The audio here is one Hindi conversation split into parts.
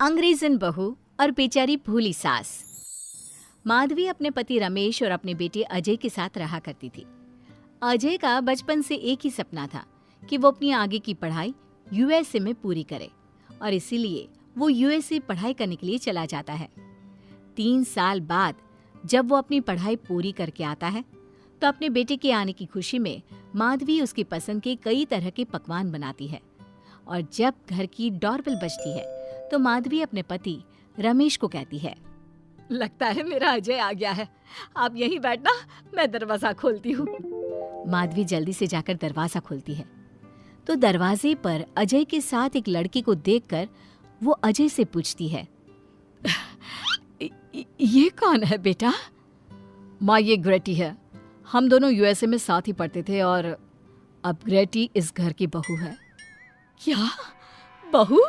अंग्रेजन बहू और बेचारी भूली सास। माधवी अपने पति रमेश और अपने बेटे अजय के साथ रहा करती थी। अजय का बचपन से एक ही सपना था कि वो अपनी आगे की पढ़ाई यूएसए में पूरी करे और इसीलिए वो यूएसए पढ़ाई करने के लिए चला जाता है। 3 साल बाद जब वो अपनी पढ़ाई पूरी करके आता है तो अपने बेटे के आने की खुशी में माधवी उसकी पसंद के कई तरह के पकवान बनाती है और जब घर की डोरबेल बजती है तो माधवी अपने पति रमेश को कहती है, लगता है मेरा अजय आ गया है, आप यहीं बैठना, मैं दरवाजा खोलती हूँ। माधवी जल्दी से जाकर दरवाजा खोलती है तो दरवाजे पर अजय के साथ एक लड़की को देखकर वो अजय से पूछती है, ये कौन है बेटा? माँ, ये ग्रेटी है। हम दोनों यूएसए में साथ ही पढ़ते थे और अब ग्रेटी इस घर की बहू है। क्या बहू?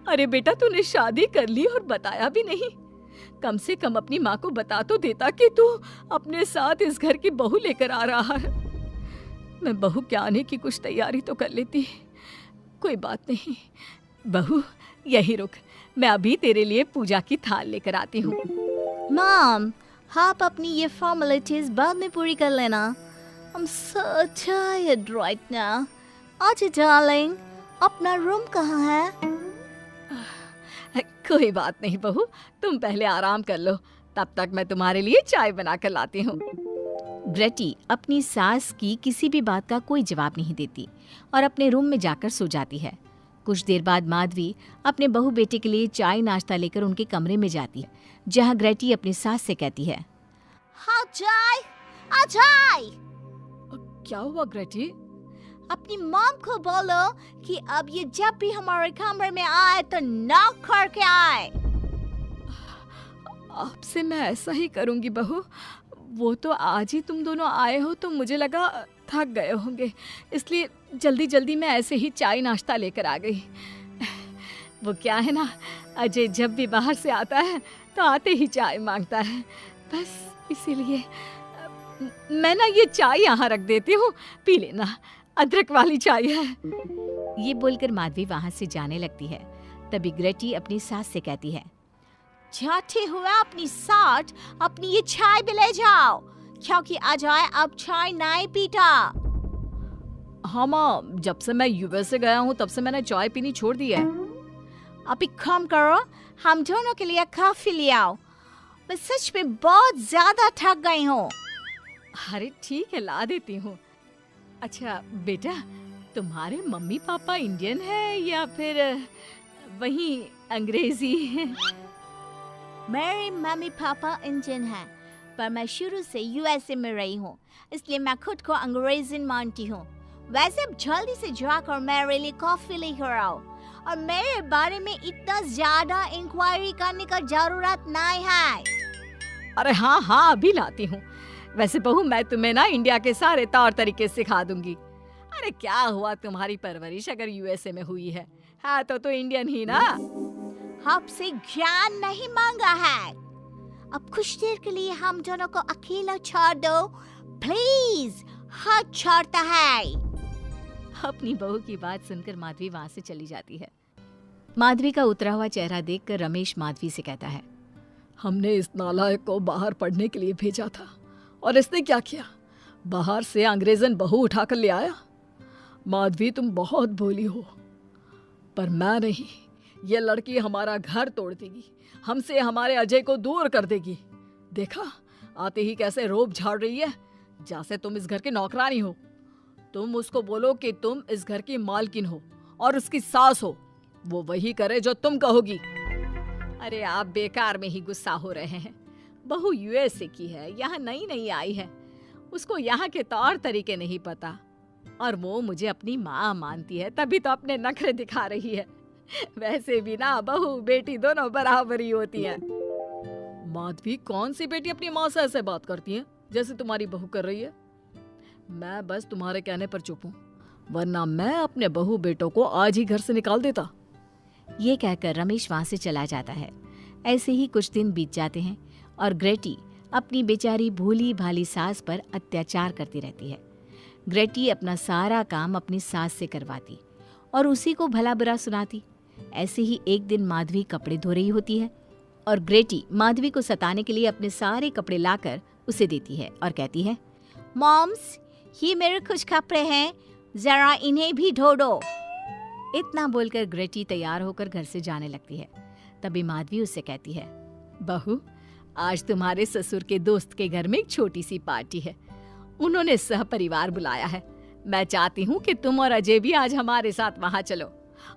अरे बेटा, तूने शादी कर ली और बताया भी नहीं। कम से कम अपनी माँ को बता तो देता कि तू अपने साथ इस घर की बहू लेकर आ रहा है। मैं बहू के आने की कुछ तैयारी तो कर लेती। कोई बात नहीं बहू, यही रुक, मैं अभी तेरे लिए पूजा की थाल लेकर आती हूँ। मॉम, आप अपनी ये फॉर्मेलिटीज बाद में पूरी कर लेना। I'm so tired right now. अच्छा डार्लिंग, अपना रूम कहाँ है? कोई बात नहीं बहू, तुम पहले आराम कर लो, तब तक मैं तुम्हारे लिए चाय बना कर लाती हूँ। ग्रेटी अपनी सास की किसी भी बात का कोई जवाब नहीं देती और अपने रूम में जाकर सो जाती है। कुछ देर बाद माधवी अपने बहू बेटे के लिए चाय नाश्ता लेकर उनके कमरे में जाती है, जहाँ ग्रेटी अपनी सास से कहती है, हाँ चाय, अजय। क्या हुआ ग्रेटी? अपनी मॉम को बोलो कि अब ये जब भी हमारे कमरे में आए तो नॉक करके आए। आपसे मैं ऐसा ही करूंगी बहू। वो तो आज ही तुम दोनों आए हो तो मुझे लगा थक गए होंगे, इसलिए जल्दी जल्दी मैं ऐसे ही चाय नाश्ता लेकर आ गई। वो क्या है ना, अजय जब भी बाहर से आता है तो आते ही चाय मांगता है, बस इसीलिए मैं ना ये चाय यहाँ रख देती हूँ, पी लेना, अदरक वाली चाय है। ये बोलकर माधवी वहाँ से जाने लगती है। तभी ग्रेटी अपनी सास से कहती है, जाते हुए अपनी साथ अपनी ये चाय भी ले जाओ, क्योंकि अजय अब चाय नहीं पीता। हाँ माँ, जब से मैं यूएसए गया हूँ तब से मैंने चाय पीनी छोड़ दी है। अब एक काम करो, हम दोनों के लिए कॉफी ले आओ, मैं सच में बहुत ज्यादा थक गई हूँ। अरे ठीक है, ला देती हूँ। अच्छा बेटा, तुम्हारे मम्मी पापा इंडियन है या फिर वही अंग्रेजी है? मेरे मम्मी पापा इंडियन हैं, पर मैं शुरू से यूएसए में रही हूँ, इसलिए मैं खुद को अंग्रेज़ी मानती हूँ। वैसे अब जल्दी से जाकर मेरे लिए कॉफी लेकर आओ और मेरे बारे में इतना ज्यादा इंक्वायरी करने का जरूरत नहीं है। अरे हाँ हाँ, अभी लाती हूँ। वैसे बहू, मैं तुम्हें ना इंडिया के सारे तौर तरीके सिखा दूंगी। अरे क्या हुआ, तुम्हारी परवरिश अगर यूएसए में हुई है तो इंडियन ही ना। आपसे ज्ञान नहीं मांगा है, अब कुछ देर के लिए हम दोनों को अकेला छोड़ दो प्लीज, हाथ छोड़ता है। अपनी बहू की बात सुनकर माधवी वहां से चली जाती है। माधवी का उतरा हुआ चेहरा देखकर रमेश माधवी से कहता है, हमने इस नालायक को बाहर पढ़ने के लिए भेजा था और इसने क्या किया, बाहर से अंग्रेजन बहू उठाकर ले आया। माधवी, तुम बहुत भोली हो, पर मैं नहीं, ये लड़की हमारा घर तोड़ देगी, हमसे हमारे अजय को दूर कर देगी। देखा, आते ही कैसे रोब झाड़ रही है, जैसे तुम इस घर की नौकरानी हो। तुम उसको बोलो कि तुम इस घर की मालकिन हो और उसकी सास हो, वो वही करे जो तुम कहोगी। अरे आप बेकार में ही गुस्सा हो रहे हैं। बहू यूएसए की है, यहाँ नई नई आई है, उसको यहाँ के तौर तरीके नहीं पता और वो मुझे अपनी माँ मानती है, तभी तो अपने नखरे दिखा रही है। वैसे भी ना बहू बेटी दोनों बराबरी होती है। माधवी, कौन सी बेटी अपनी माँ से ऐसे बात करती है जैसे तुम्हारी बहू कर रही है? मैं बस तुम्हारे कहने पर चुप हूँ, वरना मैं अपने बहू बेटों को आज ही घर से निकाल देता। ये कहकर रमेश वहां से चला जाता है। ऐसे ही कुछ दिन बीत जाते हैं और ग्रेटी अपनी बेचारी भोली भाली सास पर अत्याचार करती रहती है। ग्रेटी अपना सारा काम अपनी सास से करवाती और उसी को भला बुरा सुनाती। ऐसे ही एक दिन माधवी कपड़े धो रही होती है और ग्रेटी माधवी को सताने के लिए अपने सारे कपड़े लाकर उसे देती है और कहती है, मॉम्स, ये मेरे कुछ कपड़े हैं, जरा इन्हें भी धो दो। इतना बोलकर ग्रेटी तैयार होकर घर से जाने लगती है। तभी माधवी उससे कहती है, बहू, आज तुम्हारे ससुर के दोस्त के घर में एक छोटी सी पार्टी है। उन्होंने सहपरिवार बुलाया है। मैं चाहती हूँ कि तुम और अजय भी आज हमारे साथ वहाँ चलो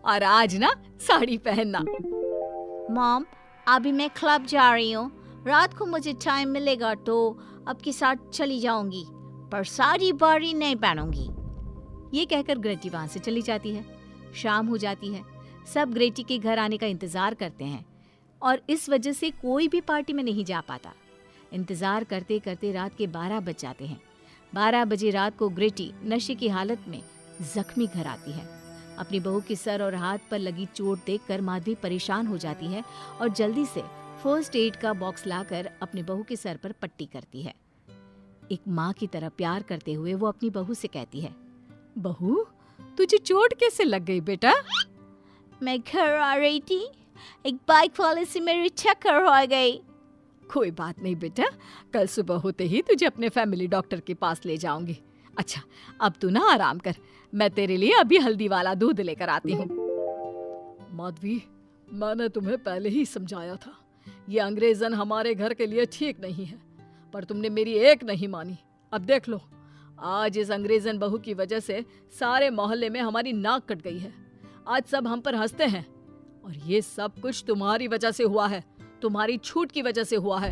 और आज ना साड़ी पहनना। मॉम, अभी मैं क्लब जा रही हूँ, रात को मुझे टाइम मिलेगा तो आपके साथ चली जाऊंगी, पर साड़ी बारी नहीं पहनूंगी। ये कहकर ग्रेटी वहां से चली जाती है। शाम हो जाती है। सब ग्रेटी के घर आने का इंतजार करते हैं और इस वजह से कोई भी पार्टी में नहीं जा पाता। इंतजार करते करते रात के 12 बज जाते हैं। 12 बजे रात को ग्रेटी नशे की हालत में जख्मी घर आती है। अपनी बहू के सर और हाथ पर लगी चोट देखकर माधवी परेशान हो जाती है और जल्दी से फर्स्ट एड का बॉक्स लाकर अपनी बहू के सर पर पट्टी करती है। एक माँ की तरह प्यार करते हुए वो अपनी बहू से कहती है, बहू, तुझे चोट कैसे लग गई बेटा? मैं घर आ रही थी, एक बाइक वाले से मेरी टक्कर हो गई। कोई बात नहीं बेटा, कल सुबह होते ही तुझे अपने फैमिली डॉक्टर के पास ले जाऊंगी। अच्छा, अब तू ना आराम कर, मैं तेरे लिए अभी हल्दी वाला दूध लेकर आती हूँ। माधवी, मैंने तुम्हें पहले ही समझाया था, ये अंग्रेजन हमारे घर के लिए ठीक नहीं है, पर तुमने मेरी एक नहीं मानी। अब देख लो, आज इस अंग्रेजन बहू की वजह से सारे मोहल्ले में हमारी नाक कट गई है। आज सब हम पर हंसते हैं और ये सब कुछ तुम्हारी वजह से हुआ है, तुम्हारी छूट की वजह से हुआ है।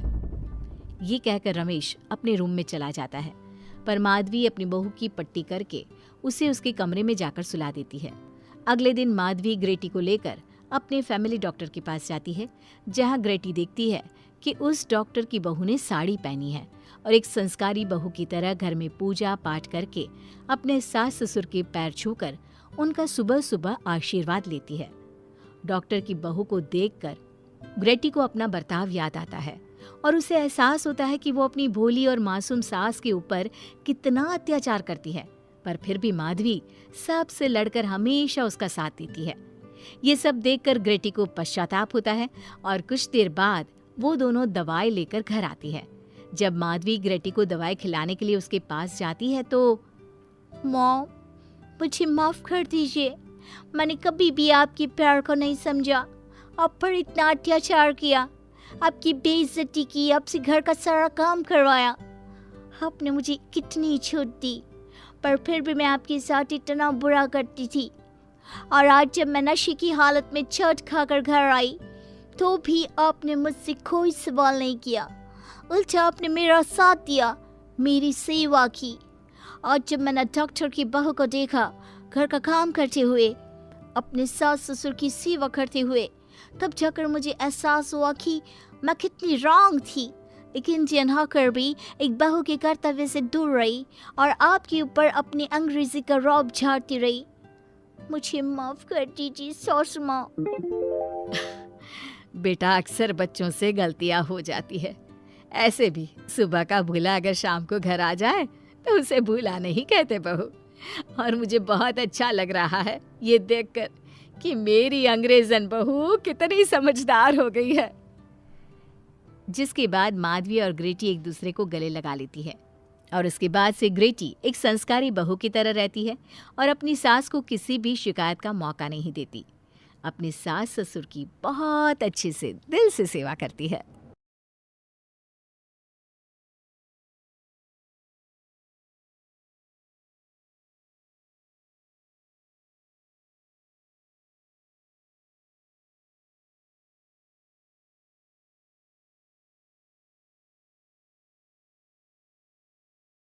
ये कहकर रमेश अपने रूम में चला जाता है, पर माधवी अपनी बहू की पट्टी करके उसे उसके कमरे में जाकर सुला देती है। अगले दिन माधवी ग्रेटी को लेकर अपने फैमिली डॉक्टर के पास जाती है, जहां ग्रेटी देखती है कि उस डॉक्टर की बहू ने साड़ी पहनी है और एक संस्कारी बहू की तरह घर में पूजा पाठ करके अपने सास ससुर के पैर छूकर उनका सुबह सुबह आशीर्वाद लेती है। डॉक्टर की बहू को देखकर ग्रेटी को अपना बर्ताव याद आता है और उसे एहसास होता है कि वो अपनी भोली और मासूम सास के ऊपर कितना अत्याचार करती है, पर फिर भी माधवी सबसे लड़कर हमेशा उसका साथ देती है। ये सब देखकर ग्रेटी को पश्चाताप होता है और कुछ देर बाद वो दोनों दवाई लेकर घर आती है। जब माधवी ग्रेटी को दवाई खिलाने के लिए उसके पास जाती है तो, मॉम, मुझे माफ कर दीजिए, मैंने कभी भी आपके प्यार को नहीं समझा, आप पर इतना अत्याचार किया, आपकी बेइज्जती की, आपसे घर का सारा काम करवाया। आपने मुझे कितनी छूट दी, पर फिर भी मैं आपके साथ इतना बुरा करती थी। और आज जब मैं नशे की हालत में चोट खाकर घर आई तो भी आपने मुझसे कोई सवाल नहीं किया, उल्टा आपने मेरा साथ दिया, मेरी सेवा की। आज जब मैंने डॉक्टर की बहू को देखा घर का काम करते हुए, अपने सास ससुर की सेवा करते हुए, तब जाकर मुझे एहसास हुआ कि मैं कितनी रॉन्ग थी। एक इंडियन होकर भी एक बहू के कर्तव्य से दूर रही और आपके ऊपर अपनी अंग्रेजी का रौब झाड़ती रही। मुझे माफ कर दीजिए सासू माँ। बेटा, अक्सर बच्चों से गलतियां हो जाती है। ऐसे भी सुबह का भूला अगर शाम को घर आ जाए तो उसे भूला नहीं कहते बहू। और मुझे बहुत अच्छा लग रहा है ये देखकर कि मेरी अंग्रेजन बहू कितनी समझदार हो गई है। जिसके बाद माधवी और ग्रेटी एक दूसरे को गले लगा लेती है और उसके बाद से ग्रेटी एक संस्कारी बहू की तरह रहती है और अपनी सास को किसी भी शिकायत का मौका नहीं देती। अपनी सास ससुर की बहुत अच्छे से दिल से सेवा करती है।